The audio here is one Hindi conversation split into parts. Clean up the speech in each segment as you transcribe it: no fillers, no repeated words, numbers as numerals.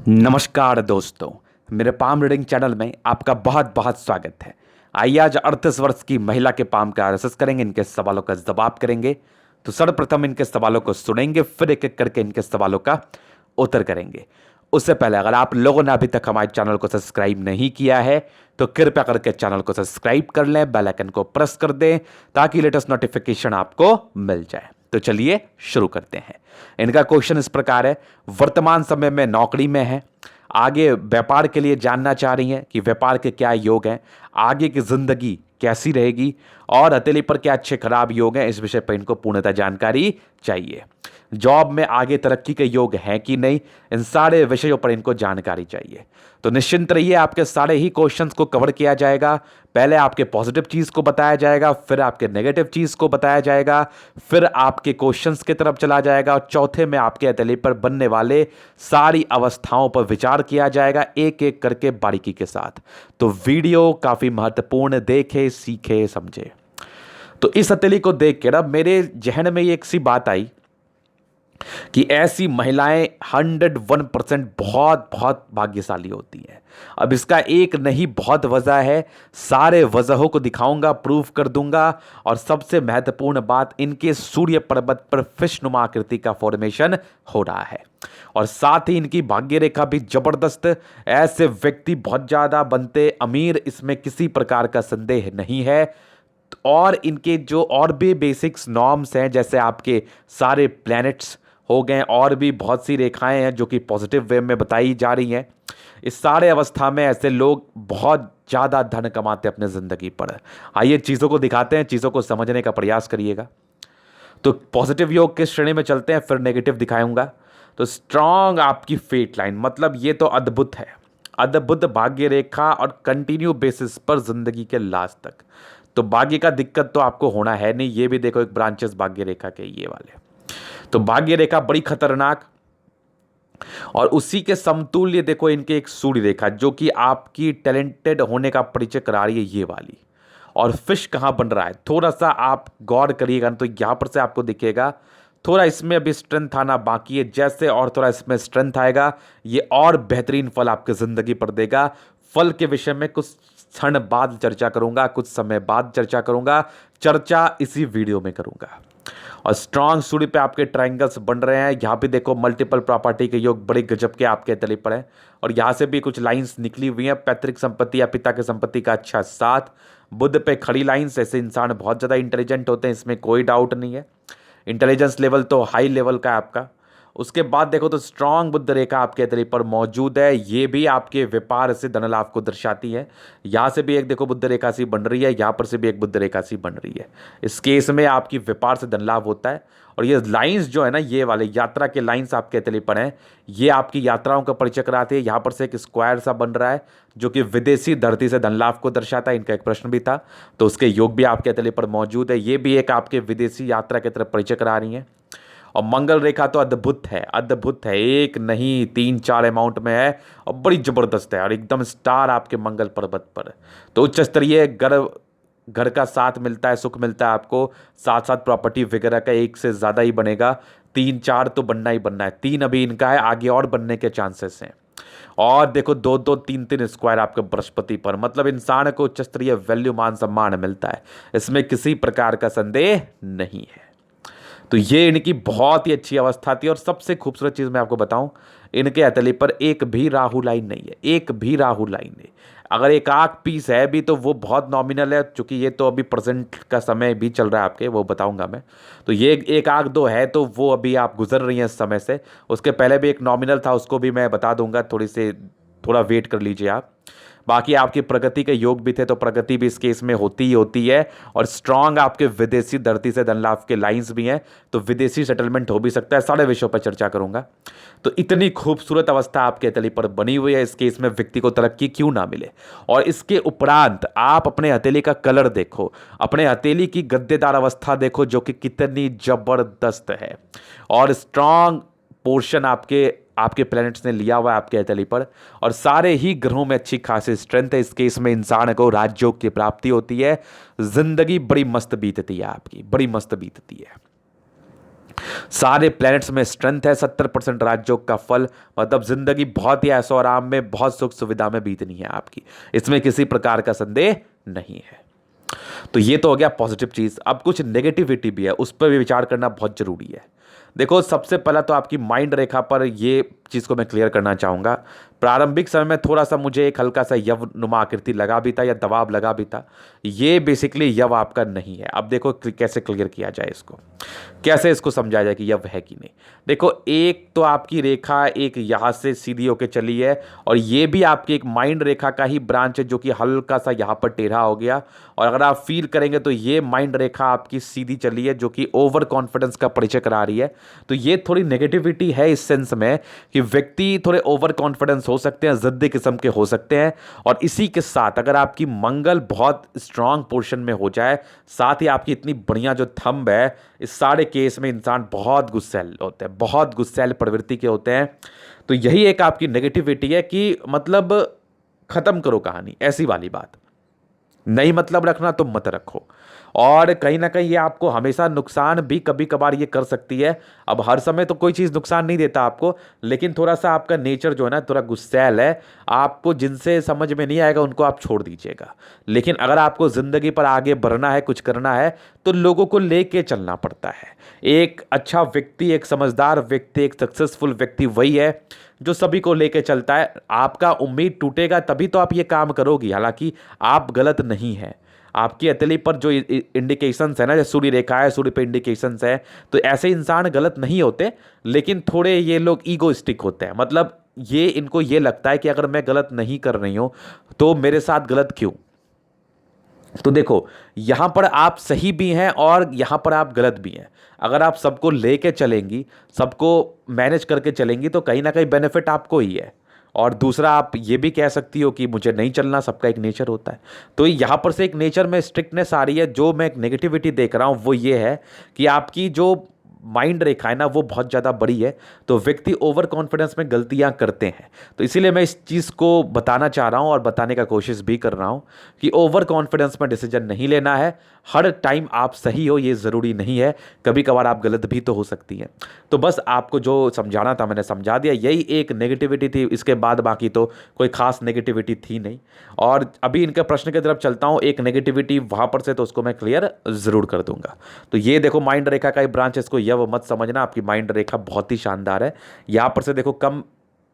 नमस्कार दोस्तों, मेरे पाम रीडिंग चैनल में आपका बहुत बहुत स्वागत है। आइए आज 38 वर्ष की महिला के पाम का एनालिसिस करेंगे, इनके सवालों का जवाब करेंगे। तो सर्वप्रथम इनके सवालों को सुनेंगे, फिर एक एक करके इनके सवालों का उत्तर करेंगे। उससे पहले अगर आप लोगों ने अभी तक हमारे चैनल को सब्सक्राइब नहीं किया है तो कृपया करके चैनल को सब्सक्राइब कर लें, बेल आइकन को प्रेस कर दें ताकि लेटेस्ट नोटिफिकेशन आपको मिल जाए। तो चलिए शुरू करते हैं। इनका क्वेश्चन इस प्रकार है, वर्तमान समय में नौकरी में है, आगे व्यापार के लिए जानना चाह रही हैं कि व्यापार के क्या योग हैं, आगे की जिंदगी कैसी रहेगी और हथेली पर क्या अच्छे खराब योग हैं, इस विषय पर इनको पूर्णतः जानकारी चाहिए। जॉब में आगे तरक्की के योग हैं कि नहीं, इन सारे विषयों पर इनको जानकारी चाहिए। तो निश्चिंत रहिए, आपके सारे ही क्वेश्चंस को कवर किया जाएगा। पहले आपके पॉजिटिव चीज को बताया जाएगा, फिर आपके नेगेटिव चीज को बताया जाएगा, फिर आपके क्वेश्चंस की तरफ चला जाएगा और चौथे में आपके हथेली पर बनने वाले सारी अवस्थाओं पर विचार किया जाएगा, एक एक करके बारीकी के साथ। तो वीडियो काफी महत्वपूर्ण, देखे सीखे समझे। तो इस हथेली को देख कर अब मेरे जहन में ये एक सी बात आई कि ऐसी महिलाएं 101% बहुत बहुत भाग्यशाली होती हैं। अब इसका एक नहीं बहुत वजह है, सारे वजहों को दिखाऊंगा, प्रूफ कर दूंगा। और सबसे महत्वपूर्ण बात, इनके सूर्य पर्वत पर फिश नुमा आकृति का फॉर्मेशन हो रहा है और साथ ही इनकी भाग्य रेखा भी जबरदस्त। ऐसे व्यक्ति बहुत ज्यादा बनते अमीर, इसमें किसी प्रकार का संदेह नहीं है। और इनके जो और भी बेसिक्स नॉर्म्स हैं, जैसे आपके सारे प्लैनेट्स हो गए और भी बहुत सी रेखाएं हैं जो कि पॉजिटिव वे में बताई जा रही हैं, इस सारे अवस्था में ऐसे लोग बहुत ज़्यादा धन कमाते हैं अपने ज़िंदगी पर। आइए चीज़ों को दिखाते हैं, चीज़ों को समझने का प्रयास करिएगा। तो पॉजिटिव योग के श्रेणी में चलते हैं, फिर नेगेटिव दिखाऊंगा। तो स्ट्रांग आपकी फेट लाइन, मतलब ये तो अद्भुत है, अद्भुत भाग्य रेखा और कंटिन्यू बेसिस पर जिंदगी के लास्ट तक। तो भाग्य का दिक्कत तो आपको होना है नहीं। ये भी देखो एक ब्रांचेस भाग्य रेखा के ये वाले, तो भाग्य रेखा बड़ी खतरनाक। और उसी के समतुल्य देखो इनके एक सूर्य रेखा जो कि आपकी टैलेंटेड होने का परिचय करा रही है, ये वाली। और फिश कहां बन रहा है, थोड़ा सा आप गौर करिएगा तो यहां पर से आपको दिखेगा थोड़ा इसमें अभी स्ट्रेंथ आना बाकी है। जैसे और थोड़ा इसमें स्ट्रेंथ आएगा, ये और बेहतरीन फल आपकी जिंदगी पर देगा। फल के विषय में कुछ क्षण बाद चर्चा करूंगा, कुछ समय बाद चर्चा करूंगा, चर्चा इसी वीडियो में करूंगा। और स्ट्रांग सूर्य पे आपके ट्रायंगल्स बन रहे हैं। यहाँ पे देखो मल्टीपल प्रॉपर्टी के योग बड़े गजब के आपके तले पर हैं। और यहाँ से भी कुछ लाइंस निकली हुई हैं, पैतृक संपत्ति या पिता की संपत्ति का अच्छा साथ। बुध पे खड़ी लाइंस, ऐसे इंसान बहुत ज़्यादा इंटेलिजेंट होते हैं, इसमें कोई डाउट नहीं है। इंटेलिजेंस लेवल तो हाई लेवल का है आपका। उसके बाद देखो तो स्ट्रांग बुध रेखा आपके तले पर मौजूद है, ये भी आपके व्यापार से धन लाभ को दर्शाती है। यहाँ से भी एक देखो बुध रेखा सी बन रही है, यहाँ पर से भी एक बुध रेखा सी बन रही है। इस केस में आपकी व्यापार से धन लाभ होता है। और ये लाइंस जो है ना, ये वाले यात्रा के लाइंस आपके तले पर हैं, ये आपकी यात्राओं का परिचय कराते हैं। यहाँ पर से एक स्क्वायर सा बन रहा है जो कि विदेशी धरती से धन लाभ को दर्शाता है। इनका एक प्रश्न भी था, तो उसके योग भी आपके तले पर मौजूद है। ये भी एक आपके विदेशी यात्रा की तरफ परिचय करा रही है। और मंगल रेखा तो अद्भुत है, अद्भुत है, एक नहीं 3-4 अमाउंट में है और बड़ी जबरदस्त है और एकदम स्टार आपके मंगल पर्वत पर। तो उच्च स्तरीय घर का साथ मिलता है, सुख मिलता है आपको, साथ साथ प्रॉपर्टी वगैरह का एक से ज़्यादा ही बनेगा। 3-4 तो बनना ही बनना है, 3 अभी इनका है, आगे और बनने के चांसेस हैं। और देखो 2-2 3-3 स्क्वायर आपके बृहस्पति पर, मतलब इंसान को उच्च स्तरीय वैल्यू मान सम्मान मिलता है, इसमें किसी प्रकार का संदेह नहीं है। तो ये इनकी बहुत ही अच्छी अवस्था थी। और सबसे खूबसूरत चीज़ मैं आपको बताऊं, इनके हथेली पर एक भी राहु लाइन नहीं है, एक भी राहु लाइन नहीं। अगर एक आख पीस है भी तो वो बहुत नॉमिनल है, क्योंकि ये तो अभी प्रेजेंट का समय भी चल रहा है आपके, वो बताऊंगा मैं। तो ये एक आख दो है तो वो अभी आप गुजर रही हैं इस समय से। उसके पहले भी एक नॉमिनल था, उसको भी मैं बता दूंगा, थोड़ा वेट कर लीजिए आप। बाकी आपकी प्रगति के योग भी थे, तो प्रगति भी इस केस में होती ही होती है। और स्ट्रांग आपके विदेशी धरती से धन लाभ के लाइंस भी हैं, तो विदेशी सेटलमेंट हो भी सकता है। सारे विषयों पर चर्चा करूंगा। तो इतनी खूबसूरत अवस्था आपके हथेली पर बनी हुई है, इस केस में व्यक्ति को तरक्की क्यों ना मिले। और इसके उपरांत आप अपने हथेली का कलर देखो, अपने हथेली की गद्देदार अवस्था देखो जो कि कितनी जबरदस्त है। और स्ट्रांग पोर्शन आपके प्लैनेट्स ने लिया हुआ है आपके हथेली पर। और सारे ही ग्रहों में अच्छी खासी स्ट्रेंथ है। इस केस में इंसान को राजयोग की प्राप्ति होती है, जिंदगी बड़ी मस्त बीतती है आपकी, बड़ी मस्त बीतती है। सारे प्लैनेट्स में स्ट्रेंथ है, 70% राजयोग का फल, मतलब जिंदगी बहुत ही ऐशो आराम में, बहुत सुख सुविधा में बीतनी है आपकी, इसमें किसी प्रकार का संदेह नहीं है। तो ये तो हो गया पॉजिटिव चीज। अब कुछ नेगेटिविटी भी है, उस पर भी विचार करना बहुत जरूरी है। देखो, सबसे पहला तो आपकी माइंड रेखा पर ये चीज को मैं क्लियर करना चाहूंगा। प्रारंभिक समय में थोड़ा सा मुझे एक हल्का सा यव आकृति लगा भी था या दबाव लगा भी था। ये बेसिकली यव आपका नहीं है। अब देखो कैसे क्लियर किया जाए इसको, कैसे इसको समझाया जाए कि यव है कि नहीं। देखो, एक तो आपकी रेखा एक यहां से सीधी होके चली है, और ये भी आपकी एक माइंड रेखा का ही ब्रांच है जो कि हल्का सा यहां पर टेढ़ा हो गया। और अगर आप फील करेंगे तो ये माइंड रेखा आपकी सीधी चली है जो कि ओवर कॉन्फिडेंस का परिचय करा रही है। तो ये थोड़ी नेगेटिविटी है इस सेंस में कि व्यक्ति थोड़े ओवर कॉन्फिडेंस हो सकते हैं, जिद्दी किस्म के हो सकते हैं। और इसी के साथ अगर आपकी मंगल बहुत स्ट्रांग पोर्शन में हो जाए, साथ ही आपकी इतनी बढ़िया जो थंब है, इस सारे केस में इंसान बहुत गुस्सैल होते हैं, बहुत गुस्सैल प्रवृत्ति के होते हैं। तो यही एक आपकी नेगेटिविटी है कि मतलब खत्म करो कहानी, ऐसी वाली बात। नहीं मतलब रखना तो मत रखो। और कहीं ना कहीं ये आपको हमेशा नुकसान भी कभी कभार ये कर सकती है। अब हर समय तो कोई चीज़ नुकसान नहीं देता आपको, लेकिन थोड़ा सा आपका नेचर जो है ना थोड़ा गुस्सैल है। आपको जिनसे समझ में नहीं आएगा उनको आप छोड़ दीजिएगा। लेकिन अगर आपको ज़िंदगी पर आगे बढ़ना है, कुछ करना है, तो लोगों को लेके चलना पड़ता है। एक अच्छा व्यक्ति, एक समझदार व्यक्ति, एक सक्सेसफुल व्यक्ति वही है जो सभी को लेके चलता है। आपका उम्मीद टूटेगा तभी तो आप ये काम करोगी। हालांकि आप गलत नहीं है, आपकी हथेली पर जो इंडिकेशंस है ना, जैसे सूर्य रेखा है, सूर्य पे इंडिकेशंस है, तो ऐसे इंसान गलत नहीं होते। लेकिन थोड़े ये लोग ईगोइस्टिक होते हैं, मतलब ये इनको ये लगता है कि अगर मैं गलत नहीं कर रही हूं तो मेरे साथ गलत क्यों। तो देखो, यहां पर आप सही भी हैं और यहां पर आप गलत भी हैं। अगर आप सबको लेके चलेंगी, सबको मैनेज करके चलेंगी, तो कहीं ना कहीं बेनिफिट आपको ही है। और दूसरा, आप ये भी कह सकती हो कि मुझे नहीं चलना, सबका एक नेचर होता है। तो यहां पर से एक नेचर में स्ट्रिक्टनेस आ रही है। जो मैं एक नेगेटिविटी देख रहा हूं वो ये है कि आपकी जो माइंड रेखा है ना वो बहुत ज़्यादा बड़ी है, तो व्यक्ति ओवर कॉन्फिडेंस में गलतियां करते हैं। तो इसीलिए मैं इस चीज़ को बताना चाह रहा हूं और बताने का कोशिश भी कर रहा हूं कि ओवर कॉन्फिडेंस में डिसीजन नहीं लेना है। हर टाइम आप सही हो ये ज़रूरी नहीं है, कभी कभार आप गलत भी तो हो सकती हैं। तो बस आपको जो समझाना था मैंने समझा दिया, यही एक नेगेटिविटी थी। इसके बाद बाकी तो कोई खास नेगेटिविटी थी नहीं। और अभी इनके प्रश्न की तरफ चलता हूँ। एक नेगेटिविटी वहाँ पर से तो उसको मैं क्लियर ज़रूर कर दूंगा। तो ये देखो, माइंड रेखा का एक ब्रांच है, इसको यह मत समझना। आपकी माइंड रेखा बहुत ही शानदार है। यहाँ पर से देखो कम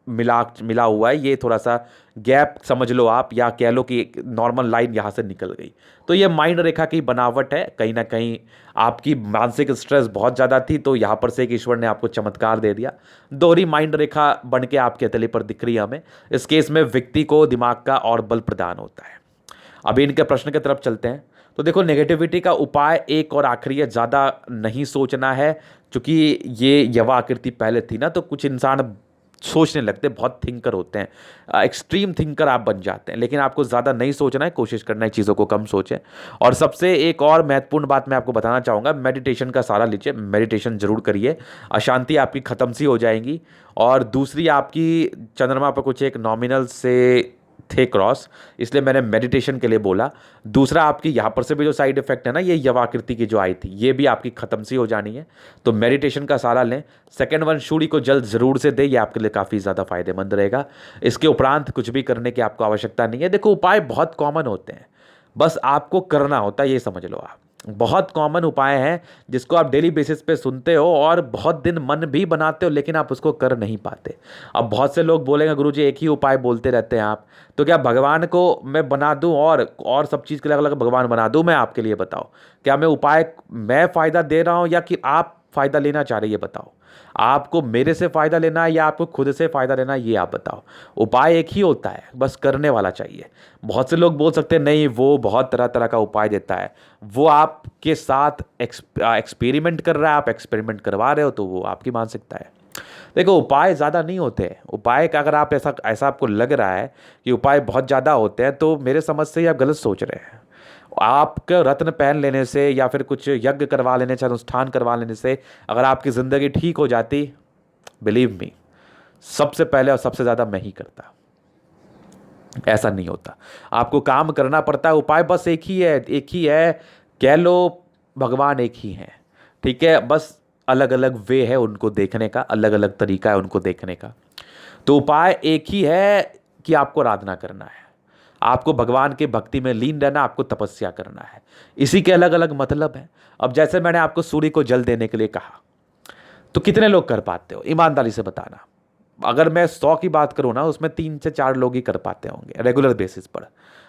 मिला हुआ है, ये थोड़ा सा गैप समझ लो आप, या कह लो कि एक नॉर्मल लाइन यहाँ से निकल गई। तो ये माइंड रेखा की बनावट है। कहीं ना कहीं आपकी मानसिक स्ट्रेस बहुत ज़्यादा थी, तो यहाँ पर से एक ईश्वर ने आपको चमत्कार दे दिया। दोहरी माइंड रेखा बन के आपके हथेली पर दिख रही है हमें। इस केस में व्यक्ति को दिमाग का और बल प्रदान होता है। अभी इनके प्रश्न की तरफ चलते हैं। तो देखो, नेगेटिविटी का उपाय एक और आखिरी है, ज़्यादा नहीं सोचना है। क्योंकि ये यवा आकृति पहले थी ना, तो कुछ इंसान सोचने लगते, बहुत थिंकर होते हैं, एक्सट्रीम थिंकर आप बन जाते हैं। लेकिन आपको ज़्यादा नहीं सोचना है, कोशिश करना है चीज़ों को कम सोचें। और सबसे एक और महत्वपूर्ण बात मैं आपको बताना चाहूँगा, मेडिटेशन का सहारा लीजिए, मेडिटेशन जरूर करिए। अशांति आपकी ख़त्म सी हो जाएगी। और दूसरी, आपकी चंद्रमा पर कुछ एक नॉमिनल से थे क्रॉस, इसलिए मैंने मेडिटेशन के लिए बोला। दूसरा, आपकी यहाँ पर से भी जो साइड इफेक्ट है ना, ये यवाकृति की जो आई थी, ये भी आपकी खत्म सी हो जानी है। तो मेडिटेशन का सहारा लें। सेकंड वन, सूर्य को जल जरूर से दे, ये आपके लिए काफ़ी ज़्यादा फायदेमंद रहेगा। इसके उपरांत कुछ भी करने की आपको आवश्यकता नहीं है। देखो, उपाय बहुत कॉमन होते हैं, बस आपको करना होता है, ये समझ लो आप। बहुत कॉमन उपाय हैं जिसको आप डेली बेसिस पे सुनते हो और बहुत दिन मन भी बनाते हो, लेकिन आप उसको कर नहीं पाते। अब बहुत से लोग बोलेंगे, गुरुजी एक ही उपाय बोलते रहते हैं आप, तो क्या भगवान को मैं बना दूं और सब चीज़ के अलग अलग भगवान बना दूं मैं आपके लिए? बताओ, क्या मैं उपाय मैं फ़ायदा दे रहा हूं या कि आप फ़ायदा लेना चाह रहे, ये बताओ। आपको मेरे से फ़ायदा लेना है या आपको खुद से फ़ायदा लेना है, ये आप बताओ। उपाय एक ही होता है, बस करने वाला चाहिए। बहुत से लोग बोल सकते हैं नहीं, वो बहुत तरह तरह का उपाय देता है, वो आपके साथ एक्सपेरिमेंट कर रहा है, आप एक्सपेरिमेंट करवा रहे हो, तो वो आपकी मानसिकता है। देखो, उपाय ज़्यादा नहीं होते हैं। उपाय का अगर आप ऐसा आपको लग रहा है कि उपाय बहुत ज़्यादा होते हैं, तो मेरे समझ से ही आप गलत सोच रहे हैं। आपके रत्न पहन लेने से या फिर कुछ यज्ञ करवा लेने से, अनुष्ठान करवा लेने से अगर आपकी ज़िंदगी ठीक हो जाती, बिलीव मी, सबसे पहले और सबसे ज़्यादा मैं ही करता। ऐसा नहीं होता, आपको काम करना पड़ता है। उपाय बस एक ही है, कह लो भगवान एक ही है, ठीक है। बस अलग अलग वे है उनको देखने का, अलग अलग तरीका है उनको देखने का। तो उपाय एक ही है कि आपको आराधना करना है, आपको भगवान के भक्ति में लीन रहना, आपको तपस्या करना है। इसी के अलग अलग मतलब है। अब जैसे मैंने आपको सूर्य को जल देने के लिए कहा, तो कितने लोग कर पाते हो, ईमानदारी से बताना। अगर मैं 100 की बात करूं ना, उसमें 3 से 4 लोग ही कर पाते होंगे रेगुलर बेसिस पर।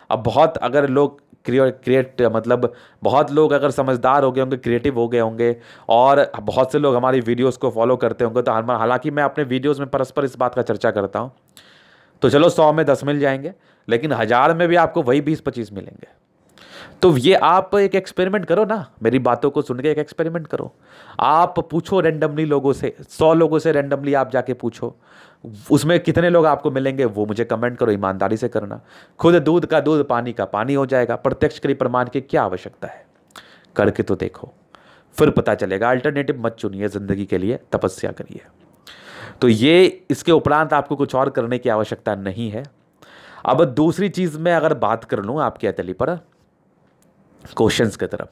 अब बहुत अगर लोग क्रिएट मतलब बहुत लोग अगर समझदार हो गए होंगे, क्रिएटिव हो गए होंगे, और बहुत से लोग हमारी वीडियोस को फॉलो करते होंगे, तो हालांकि मैं अपने वीडियोस में परस्पर इस बात का चर्चा करता हूं, तो चलो 100 में 10 मिल जाएंगे, लेकिन 1000 में भी आपको वही 20-25 मिलेंगे। तो ये आप एक एक्सपेरिमेंट करो ना, मेरी बातों को सुन के एक एक्सपेरिमेंट करो। आप पूछो रैंडमली लोगों से, 100 लोगों से रैंडमली आप जाके पूछो, उसमें कितने लोग आपको मिलेंगे वो मुझे कमेंट करो। ईमानदारी से करना, खुद दूध का दूध पानी का पानी हो जाएगा। प्रत्यक्ष करी प्रमाण की क्या आवश्यकता है, करके तो देखो, फिर पता चलेगा। अल्टरनेटिव मत चुनिए जिंदगी के लिए, तपस्या करिए। तो ये इसके उपरांत आपको कुछ और करने की आवश्यकता नहीं है। अब दूसरी चीज में अगर बात कर लूं आपके अतली पर, क्वेश्चंस की तरफ,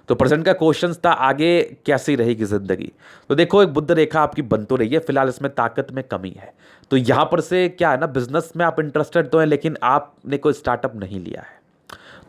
तो प्रेजेंट का क्वेश्चंस था आगे कैसी रहेगी जिंदगी। तो देखो, एक बुद्ध रेखा आपकी बन तो रही है, फिलहाल इसमें ताकत में कमी है। तो यहां पर से क्या है ना, बिजनेस में आप इंटरेस्टेड तो हैं, लेकिन आपने कोई स्टार्टअप नहीं लिया है,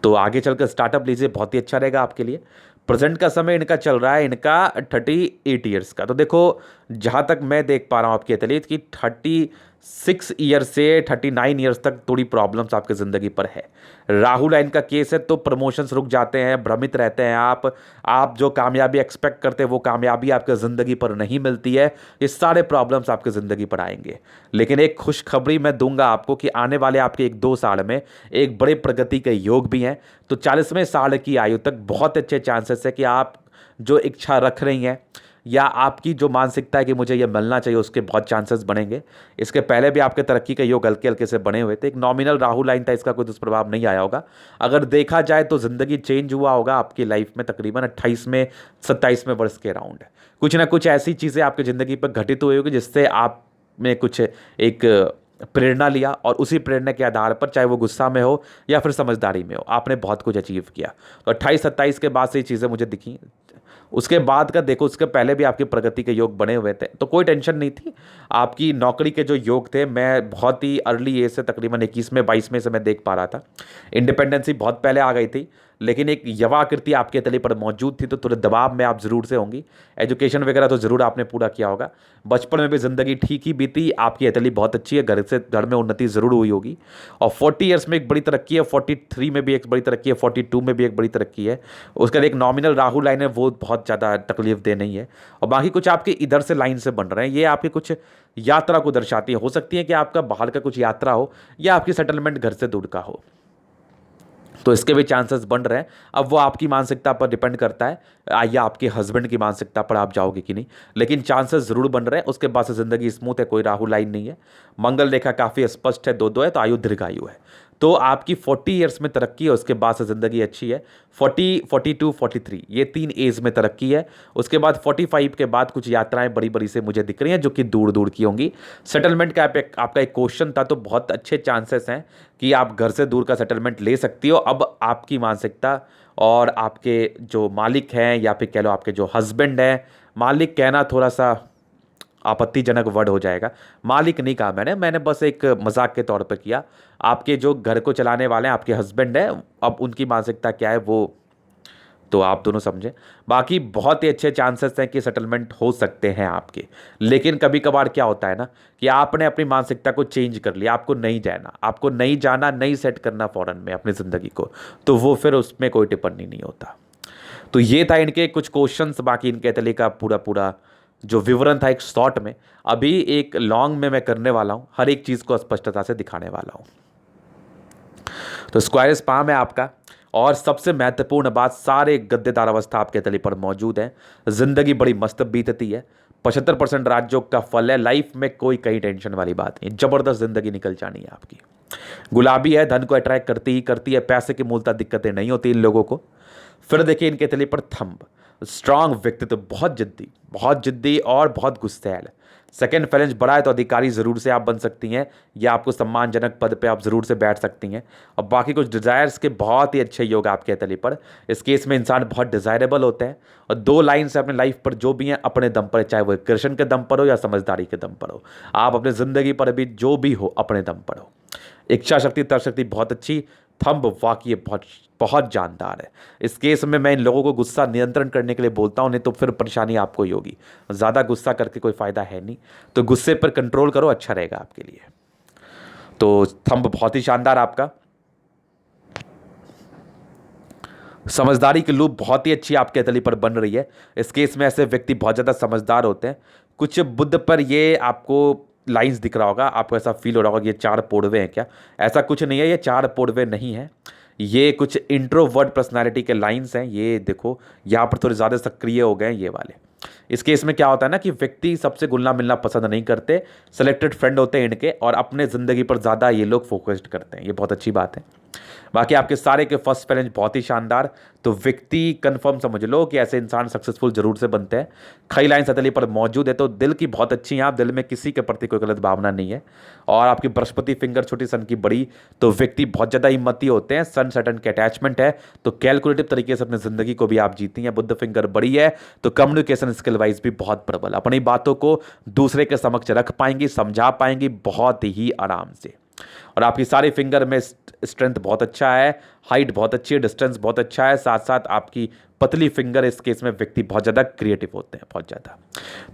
तो आगे चलकर स्टार्टअप लीजिए, बहुत ही अच्छा रहेगा आपके लिए। प्रेजेंट का समय इनका चल रहा है, इनका 38 ईयर्स का। तो देखो, जहां तक मैं देख पा रहा हूं आपकी एथलीट की 36 ईयर से 39 ईयर्स तक थोड़ी प्रॉब्लम्स आपकी ज़िंदगी पर है। राहु लाइन का केस है, तो प्रमोशंस रुक जाते हैं, भ्रमित रहते हैं आप जो कामयाबी एक्सपेक्ट करते हैं वो कामयाबी आपकी ज़िंदगी पर नहीं मिलती है। ये सारे प्रॉब्लम्स आपकी ज़िंदगी पर आएंगे। लेकिन एक खुशखबरी मैं दूंगा आपको कि आने वाले आपके 1-2 साल में एक बड़े प्रगति के योग भी हैं। तो 40वें साल की आयु तक बहुत अच्छे चांसेस है कि आप जो इच्छा रख रही हैं, या आपकी जो मानसिकता है कि मुझे ये मिलना चाहिए, उसके बहुत चांसेस बनेंगे। इसके पहले भी आपके तरक्की के योग हल्के हल्के से बने हुए थे। एक नॉमिनल राहु लाइन था, इसका कोई दुष्प्रभाव नहीं आया होगा। अगर देखा जाए तो ज़िंदगी चेंज हुआ होगा आपकी लाइफ में तकरीबन 28वें 27वें वर्ष के अराउंड। कुछ ना कुछ ऐसी चीज़ें आपकी ज़िंदगी पर घटित हुई होगी जिससे आप में कुछ एक प्रेरणा लिया, और उसी प्रेरणा के आधार पर, चाहे वो गुस्सा में हो या फिर समझदारी में हो, आपने बहुत कुछ अचीव किया। तो 28-27 के बाद से ये चीज़ें मुझे दिखी। उसके बाद का देखो, उसके पहले भी आपकी प्रगति के योग बने हुए थे, तो कोई टेंशन नहीं थी। आपकी नौकरी के जो योग थे, मैं बहुत ही अर्ली एज से तकरीबन 21 में 22 में से मैं देख पा रहा था। इंडिपेंडेंसी बहुत पहले आ गई थी, लेकिन एक युवा आकृति आपके तले पर मौजूद थी, तो थोड़े दबाव में आप ज़रूर से होंगी। एजुकेशन वगैरह तो ज़रूर आपने पूरा किया होगा। बचपन में भी ज़िंदगी ठीक ही बीती, आपकी अतली बहुत अच्छी है, घर में उन्नति ज़रूर हुई होगी। और 40 ईयर्स में एक बड़ी तरक्की है, 43 में भी एक बड़ी तरक्की है, 42 में भी एक बड़ी तरक्की है। उसका एक नॉमिनल राहु लाइन है, वो बहुत ज़्यादा तकलीफ दे नहीं है। और बाकी कुछ आपके इधर से लाइन से बन रहे हैं, ये आपकी कुछ यात्रा को दर्शाती है। हो सकती है कि आपका बाहर का कुछ यात्रा हो, या आपकी सेटलमेंट घर से दूर का हो, तो इसके भी चांसेस बन रहे हैं। अब वो आपकी मानसिकता पर डिपेंड करता है, या आपके हस्बैंड की मानसिकता पर आप जाओगे कि नहीं, लेकिन चांसेस जरूर बन रहे हैं। उसके बाद से जिंदगी स्मूथ है, कोई राहु लाइन नहीं है। मंगल रेखा काफ़ी स्पष्ट है, 2-2 है, तो आयु दीर्घायु है। तो आपकी 40 ईयर्स में तरक्की है, उसके बाद से ज़िंदगी अच्छी है। 40, 42, 43 ये 3 एज में तरक्की है। उसके बाद 45 के बाद कुछ यात्राएं बड़ी बड़ी से मुझे दिख रही हैं, जो कि दूर दूर की होंगी। सेटलमेंट का आपका एक क्वेश्चन था, तो बहुत अच्छे चांसेस हैं कि आप घर से दूर का सेटलमेंट ले सकती हो। अब आपकी मानसिकता और आपके जो मालिक हैं, या फिर कह लो आपके जो हस्बैंड हैं, मालिक कहना थोड़ा सा आपत्तिजनक वर्ड हो जाएगा, मालिक नहीं कहा मैंने बस एक मजाक के तौर पर किया। आपके जो घर को चलाने वाले हैं, आपके हस्बैंड हैं, अब उनकी मानसिकता क्या है वो तो आप दोनों समझें। बाकी बहुत ही अच्छे चांसेस हैं कि सेटलमेंट हो सकते हैं आपके। लेकिन कभी कभार क्या होता है ना, कि आपने अपनी मानसिकता को चेंज कर लिया, आपको नहीं जाना, नहीं सेट करना फौरन में अपनी ज़िंदगी को, तो वो फिर उसमें कोई टिप्पणी नहीं होता। तो ये था इनके कुछ क्वेश्चंस। बाकी इनके तले का पूरा जो विवरण था एक शॉर्ट में, अभी एक लॉन्ग में मैं करने वाला हूँ, हर एक चीज़ को स्पष्टता से दिखाने वाला हूँ। तो स्क्वायर स्पाम है आपका, और सबसे महत्वपूर्ण बात, सारे गद्देदार अवस्था आपके तले पर मौजूद है। जिंदगी बड़ी मस्त बीतती है। 75% राजयोग का फल है। लाइफ में कोई कहीं टेंशन वाली बात नहीं, जबरदस्त जिंदगी निकल जानी है आपकी। गुलाबी है, धन को अट्रैक्ट करती है, पैसे की मूलता दिक्कतें नहीं होती इन लोगों को। फिर देखिए इनके तले पर थंब, स्ट्रांग व्यक्तित्व, बहुत जिद्दी और बहुत गुस्सैल, सेकंड फ्लैंज बड़ा है तो अधिकारी ज़रूर से आप बन सकती हैं, या आपको सम्मानजनक पद पे आप ज़रूर से बैठ सकती हैं। और बाकी कुछ डिज़ायर्स के बहुत ही अच्छे योग आपके हथेली पर। इस केस में इंसान बहुत डिज़ायरेबल होते हैं, और 2 लाइन से अपने लाइफ पर जो भी हैं अपने दम पर, चाहे वो कृष्ण के दम पर हो या समझदारी के दम पर हो, आप अपने ज़िंदगी पर भी जो भी हो अपने दम पर हो। इच्छा शक्ति, तर्क शक्ति बहुत अच्छी। थंब वाकई बहुत बहुत जानदार है। इस केस में मैं इन लोगों को गुस्सा नियंत्रण करने के लिए बोलता हूँ, नहीं तो फिर परेशानी आपको ही होगी। ज़्यादा गुस्सा करके कोई फ़ायदा है नहीं, तो गुस्से पर कंट्रोल करो, अच्छा रहेगा आपके लिए। तो थंब बहुत ही शानदार आपका। समझदारी की लूप बहुत ही अच्छी आपके हथेली पर बन रही है। इस केस में ऐसे व्यक्ति बहुत ज़्यादा समझदार होते हैं। कुछ बुद्ध पर ये आपको लाइंस दिख रहा होगा, आपको ऐसा फील हो रहा होगा कि ये 4 पोड़वे हैं क्या? ऐसा कुछ नहीं है, ये 4 पोड़वे नहीं है। ये कुछ इंट्रोवर्ट पर्सनालिटी के लाइंस हैं। ये देखो यहाँ पर थोड़े ज़्यादा सक्रिय हो गए हैं ये वाले। इस केस में क्या होता है ना कि व्यक्ति सबसे घुलना मिलना पसंद नहीं करते, सेलेक्टेड फ्रेंड होते हैं इनके, और अपने ज़िंदगी पर ज़्यादा ये लोग फोकस्ड करते हैं। ये बहुत अच्छी बात है। बाकी आपके सारे के फर्स्ट फ्लैंज बहुत ही शानदार। तो व्यक्ति कंफर्म समझ लो कि ऐसे इंसान सक्सेसफुल जरूर से बनते हैं। खई लाइन हथेली पर मौजूद है, तो दिल की बहुत अच्छी हैं आप, दिल में किसी के प्रति कोई गलत भावना नहीं है। और आपकी बृहस्पति फिंगर छोटी, सन की बड़ी, तो व्यक्ति बहुत ज़्यादा हिम्मती होते हैं। सन सैटर्न के अटैचमेंट है, तो कैलकुलेटिव तरीके से अपनी जिंदगी को भी आप जीती हैं। बुद्ध फिंगर बड़ी है, तो कम्युनिकेशन स्किल वाइज भी बहुत प्रबल, अपनी बातों को दूसरे के समक्ष रख पाएंगी, समझा पाएंगी बहुत ही आराम से। और आपकी सारी फिंगर में स्ट्रेंथ बहुत अच्छा है, हाइट बहुत अच्छी है, डिस्टेंस बहुत अच्छा है, साथ साथ आपकी पतली फिंगर। इस केस में व्यक्ति बहुत ज़्यादा क्रिएटिव होते हैं, बहुत ज़्यादा।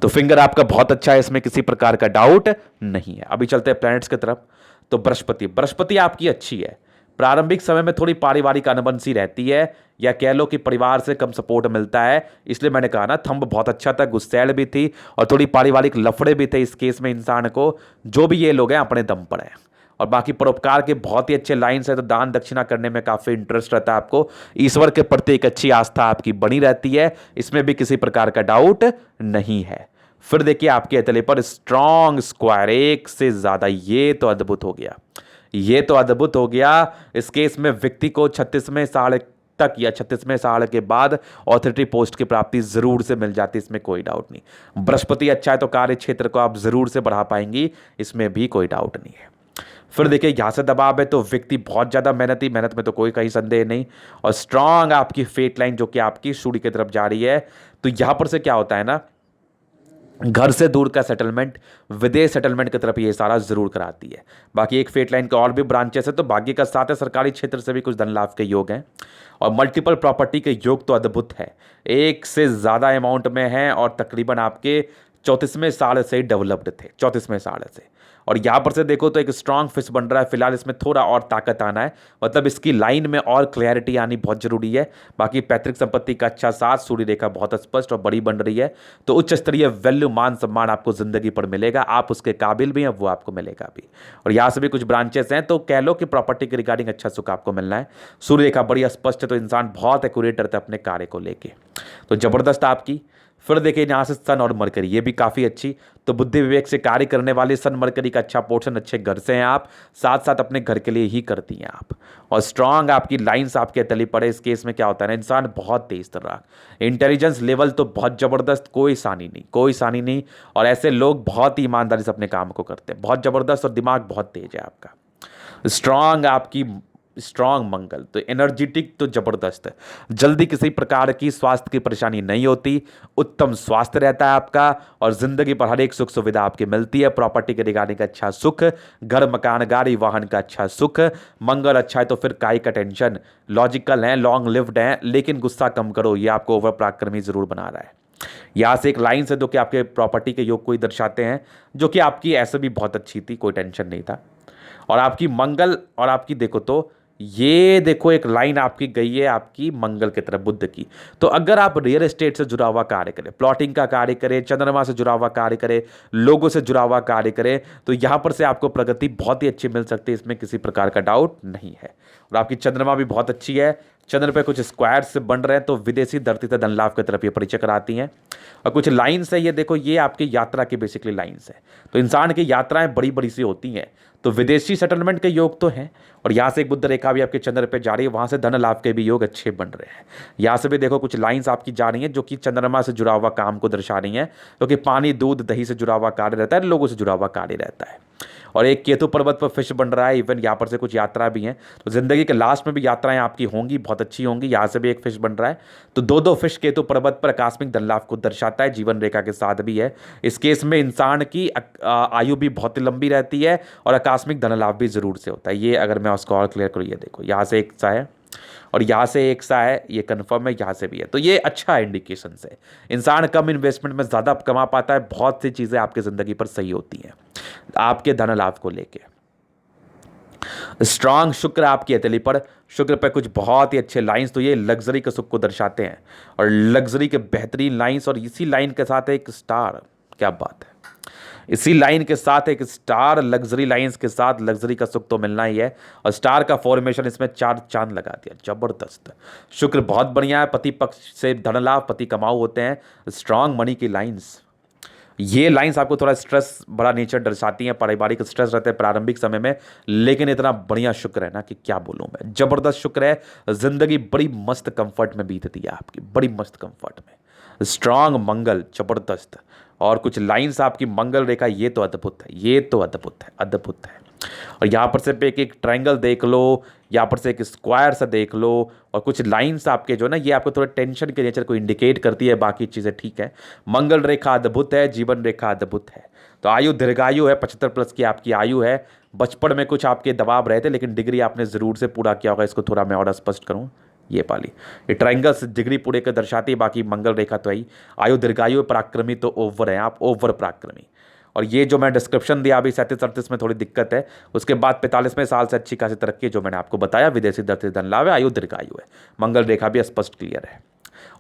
तो फिंगर आपका बहुत अच्छा है, इसमें किसी प्रकार का डाउट नहीं है। अभी चलते हैं प्लैनेट्स की तरफ। तो बृहस्पति आपकी अच्छी है। प्रारंभिक समय में थोड़ी पारिवारिक अनबन सी रहती है, या कह लो कि परिवार से कम सपोर्ट मिलता है, इसलिए मैंने कहा ना थंब बहुत अच्छा था, गुस्सैल भी थी और थोड़ी पारिवारिक लफड़े भी थे। इस केस में इंसान को जो भी ये लोग हैं अपने दम पर है। और बाकी परोपकार के बहुत ही अच्छे लाइन्स है, तो दान दक्षिणा करने में काफ़ी इंटरेस्ट रहता है आपको। ईश्वर के प्रति एक अच्छी आस्था आपकी बनी रहती है, इसमें भी किसी प्रकार का डाउट नहीं है। फिर देखिए आपके हथेली पर स्ट्रॉन्ग स्क्वायर, एक से ज़्यादा, ये तो अद्भुत हो गया, ये तो अद्भुत हो गया। इस केस में व्यक्ति को 36वें साल तक या 36वें साल के बाद ऑथोरिटी पोस्ट की प्राप्ति जरूर से मिल जाती है, इसमें कोई डाउट नहीं। बृहस्पति अच्छा है तो कार्य क्षेत्र को आप जरूर से बढ़ा पाएंगी, इसमें भी कोई डाउट नहीं है। फिर देखिए यहां से दबाव है, तो व्यक्ति बहुत ज्यादा मेहनती, मेहनत में तो कोई कहीं संदेह नहीं। और स्ट्रांग आपकी फेट लाइन जो कि आपकी सूर्य की तरफ जा रही है, तो यहां पर से क्या होता है ना, घर से दूर का सेटलमेंट, विदेश सेटलमेंट की तरफ ये सारा जरूर कराती है। बाकी एक फेट लाइन के और भी ब्रांचेस है, तो भाग्य का साथ है, सरकारी क्षेत्र से भी कुछ धन लाभ के योग हैं, और मल्टीपल प्रॉपर्टी के योग तो अद्भुत है, एक से ज़्यादा अमाउंट में है, और तकरीबन आपके 34वें साल से डेवलप्ड थे, 34वें साल से। और यहाँ पर से देखो तो एक स्ट्रांग फिश बन रहा है, फिलहाल इसमें थोड़ा और ताकत आना है, मतलब इसकी लाइन में और क्लैरिटी आनी बहुत जरूरी है। बाकी पैतृक संपत्ति का अच्छा साथ, सूर्य रेखा बहुत स्पष्ट और बड़ी बन रही है, तो उच्च स्तरीय वैल्यू, मान सम्मान आपको जिंदगी पर मिलेगा, आप उसके काबिल भी हैं, वो आपको मिलेगा भी। और यहाँ से भी कुछ ब्रांचेस हैं, तो कह लो कि प्रॉपर्टी के रिगार्डिंग अच्छा सुख आपको मिलना है। सूर्य रेखा बड़ी स्पष्ट है, तो इंसान बहुत एक्यूरेट रहता है अपने कार्य को लेके, तो जबरदस्त आपकी। फिर देखिए यहाँ से सन और मरकरी, ये भी काफ़ी अच्छी, तो बुद्धि विवेक से कार्य करने वाले सन मरकरी का अच्छा पोर्शन, अच्छे घर से हैं आप, साथ साथ अपने घर के लिए ही करती हैं आप। और स्ट्रांग आपकी लाइंस आपके तली पड़े। इस केस में क्या होता है ना, इंसान बहुत तेज तर्राक, इंटेलिजेंस लेवल तो बहुत ज़बरदस्त, कोई सानी नहीं, कोई सानी नहीं। और ऐसे लोग बहुत ही ईमानदारी से अपने काम को करते हैं, बहुत ज़बरदस्त, और दिमाग बहुत तेज है आपका। स्ट्रांग आपकी स्ट्रांग मंगल, तो एनर्जेटिक तो जबरदस्त है, जल्दी किसी प्रकार की स्वास्थ्य की परेशानी नहीं होती, उत्तम स्वास्थ्य रहता है आपका, और जिंदगी पर हर एक सुख सुविधा आपकी मिलती है। प्रॉपर्टी के रिगार्डिंग का अच्छा सुख, घर मकान गाड़ी वाहन का अच्छा सुख, मंगल अच्छा है तो फिर काय का टेंशन, लॉजिकल है, लॉन्ग लिव्ड है, लेकिन गुस्सा कम करो, ये आपको ओवर पराक्रमी जरूर बना रहा है। यहाँ से एक लाइन से जो कि आपके प्रॉपर्टी के योग को ही दर्शाते हैं, जो कि आपकी ऐसे भी बहुत अच्छी थी, कोई टेंशन नहीं था। और आपकी मंगल और आपकी देखो तो ये देखो एक लाइन आपकी गई है आपकी मंगल की तरफ, बुद्ध की। तो अगर आप रियल एस्टेट से जुड़ा हुआ कार्य करें, प्लॉटिंग का कार्य करें, चंद्रमा से जुड़ा हुआ कार्य करें, लोगों से जुड़ा हुआ कार्य करें, तो यहां पर से आपको प्रगति बहुत ही अच्छी मिल सकती है, इसमें किसी प्रकार का डाउट नहीं है। और आपकी चंद्रमा भी बहुत अच्छी है, चंद्र पे कुछ स्क्वायर्स बन रहे हैं तो विदेशी धरती से धन लाभ की तरफ ये परिचय कराती हैं। और कुछ लाइन्स है, ये देखो ये आपकी यात्रा की बेसिकली लाइन्स है। तो इंसान की यात्राएं बड़ी बड़ी सी होती हैं, तो विदेशी सेटलमेंट के योग तो हैं। और यहाँ से एक बुध रेखा भी आपके चंद्र पे जा रही है, वहाँ से धन लाभ के भी योग अच्छे बन रहे हैं। यहाँ से भी देखो कुछ लाइंस आपकी जा रही हैं जो कि चंद्रमा से जुड़ा हुआ काम को दर्शा रही हैं, क्योंकि पानी दूध दही से जुड़ा हुआ कार्य रहता है, लोगों से जुड़ा हुआ कार्य रहता है। और एक केतु पर्वत पर फिश बन रहा है, इवन यहाँ पर से कुछ यात्रा भी है, तो जिंदगी के लास्ट में भी यात्राएं आपकी होंगी, बहुत अच्छी होंगी। यहाँ से भी एक फिश बन रहा है, तो दो दो फिश केतु पर्वत पर आकस्मिक धन लाभ को दर्शाता है, जीवन रेखा के साथ भी है। इस केस में इंसान की आयु भी बहुत लंबी रहती है और आकस्मिक धन लाभ भी जरूर से होता है। ये अगर मैं उसको और क्लियर करूँ, ये देखो यहाँ से एक सा है और यहाँ से एक सा है, ये कंफर्म है, यहाँ से भी है, तो ये अच्छा इंडिकेशन है। इंसान कम इन्वेस्टमेंट में ज़्यादा कमा पाता है, बहुत सी चीज़ें आपकी ज़िंदगी पर सही होती हैं आपके धन लाभ को लेके। स्ट्रांग शुक्र आपकी हथेली पर, शुक्र पे कुछ बहुत ही अच्छे लाइंस, तो ये लग्जरी के सुख को दर्शाते हैं और लग्जरी के बेहतरीन लाइंस। और इसी लाइन के साथ एक स्टार, क्या बात है, इसी लाइन के साथ एक स्टार, लग्जरी लाइंस के साथ लग्जरी का सुख तो मिलना ही है। और स्टार का फॉर्मेशन इसमें 4 चांद लगा दिया, जबरदस्त। शुक्र बहुत बढ़िया है, पति पक्ष से धन लाभ, पति कमाऊ होते हैं, स्ट्रांग मनी की लाइंस। ये लाइंस आपको थोड़ा स्ट्रेस बड़ा नेचर दर्शाती हैं, पारिवारिक स्ट्रेस रहते हैं प्रारंभिक समय में, लेकिन इतना बढ़िया शुक्र है ना कि क्या बोलूं मैं, जबरदस्त शुक्र है। जिंदगी बड़ी मस्त कंफर्ट में बीतती है आपकी, बड़ी मस्त कंफर्ट में। स्ट्रांग मंगल, जबरदस्त। और कुछ लाइंस आपकी मंगल रेखा, ये तो अद्भुत है, ये तो अद्भुत है, अद्भुत है। और यहाँ पर से एक एक ट्रायंगल देख लो, यहाँ पर से एक स्क्वायर सा देख लो, और कुछ लाइंस आपके जो ना ये आपको थोड़े टेंशन के नेचर को इंडिकेट करती है, बाकी चीज़ें ठीक है। मंगल रेखा अद्भुत है, जीवन रेखा अद्भुत है। तो आयु दीर्घायु है, 75 प्लस की आपकी आयु है। बचपन में कुछ आपके दबाव रहे थे, लेकिन डिग्री आपने ज़रूर से पूरा किया होगा। इसको थोड़ा मैं और स्पष्ट करूँ, ये पाली ये ट्रायंगल्स डिग्री पूरे कर दर्शाती है, बाकी मंगल रेखा तो है ही। आयु दीर्घायु, पराक्रमी तो ओवर है आप, ओवर पराक्रमी। और ये जो मैं डिस्क्रिप्शन दिया अभी 37-38 में थोड़ी दिक्कत है, उसके बाद 45वें साल से अच्छी खासी तरक्की जो मैंने आपको बताया, विदेशी धरती धन लाभ है, आयु दीर्घायु है, मंगल रेखा भी स्पष्ट क्लियर है।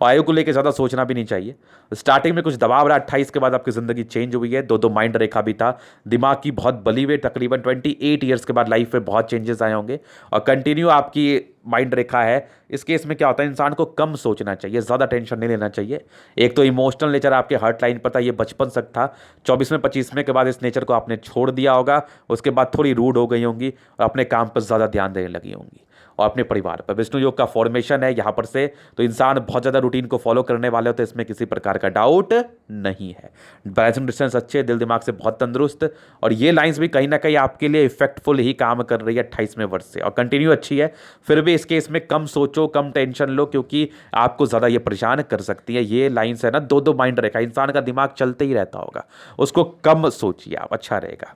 और आयु को लेकर ज़्यादा सोचना भी नहीं चाहिए। स्टार्टिंग में कुछ दबाव रहा, 28 के बाद आपकी ज़िंदगी चेंज हुई है, दो माइंड रेखा भी था, दिमाग की बहुत बली हुई, तकरीबन 28 ईयर्स के बाद लाइफ में बहुत चेंजेस आए होंगे और कंटिन्यू आपकी माइंड रेखा है। इस केस में क्या होता है, इंसान को कम सोचना चाहिए, ज़्यादा टेंशन नहीं लेना चाहिए। एक तो इमोशनल नेचर आपके हार्ट लाइन पर था, ये बचपन तक था, 24वें-25वें के बाद इस नेचर को आपने छोड़ दिया होगा, उसके बाद थोड़ी रूड हो गई होंगी और अपने काम पर ज़्यादा ध्यान देने लगी होंगी और अपने परिवार पर। विष्णु योग का फॉर्मेशन है यहाँ पर से, तो इंसान बहुत ज़्यादा रूटीन को फॉलो करने वाले होते हैं, इसमें किसी प्रकार का डाउट नहीं है। बैलेंसिंग डिस्टेंस अच्छे, दिल दिमाग से बहुत तंदुरुस्त। और ये लाइंस भी कहीं ना कहीं आपके लिए इफेक्टफुल ही काम कर रही है 28वें वर्ष से, और कंटिन्यू अच्छी है। फिर भी इस केस में कम सोचो, कम टेंशन लो, क्योंकि आपको ज़्यादा ये परेशान कर सकती है। ये लाइंस है ना, दो माइंड रेखा, इंसान का दिमाग चलते ही रहता होगा, उसको कम सोचिए आप, अच्छा रहेगा।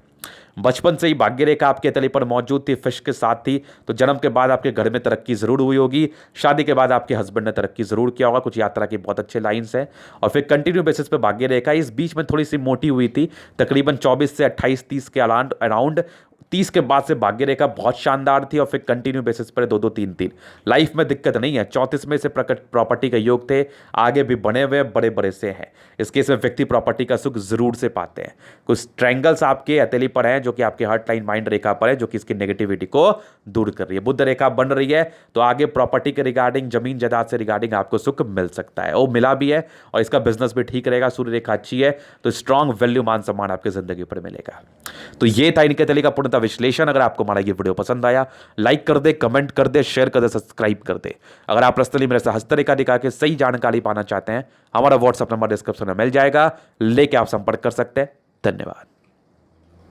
बचपन से ही भाग्य रेखा आपके तले पर मौजूद थी, फिश के साथ थी, तो जन्म के बाद आपके घर में तरक्की जरूर हुई होगी, शादी के बाद आपके हस्बैंड ने तरक्की जरूर किया होगा। कुछ यात्रा की बहुत अच्छे लाइंस हैं और फिर कंटिन्यू बेसिस पे भाग्य रेखा इस बीच में थोड़ी सी मोटी हुई थी, तकरीबन 24 से 28-30 के अराउंड। 30 के बाद से भाग्य रेखा बहुत शानदार थी और फिर कंटिन्यू बेसिस पर 2-2 3-3 लाइफ में दिक्कत नहीं है। 34 में से प्रॉपर्टी के योग थे, आगे भी बने हुए बड़े बड़े से हैं। इस केस में व्यक्ति प्रॉपर्टी का सुख जरूर से पाते हैं। कुछ ट्रायंगल्स आपके हथेली पर हैं जो कि आपके हार्ट लाइन माइंड रेखा पर है, जो कि इसकी नेगेटिविटी को दूर कर रही है। बुध रेखा बन रही है, तो आगे प्रॉपर्टी के रिगार्डिंग, जमीन जायदाद से रिगार्डिंग आपको सुख मिल सकता है, वो मिला भी है और इसका बिजनेस भी ठीक रहेगा। सूर्य रेखा अच्छी है, तो स्ट्रांग वैल्यू मान सम्मान आपकी जिंदगी पर मिलेगा। तो ये था इनके तले का पूर्णतः विश्लेषण। अगर आपको हमारा ये वीडियो पसंद आया, लाइक कर दे, कमेंट कर दे, शेयर कर दे, सब्सक्राइब कर दे। अगर आप पर्सनली मेरे से हस्तरेखा दिखा के सही जानकारी पाना चाहते हैं, हमारा व्हाट्सएप नंबर डिस्क्रिप्शन में मिल जाएगा, लेके आप संपर्क कर सकते हैं। धन्यवाद।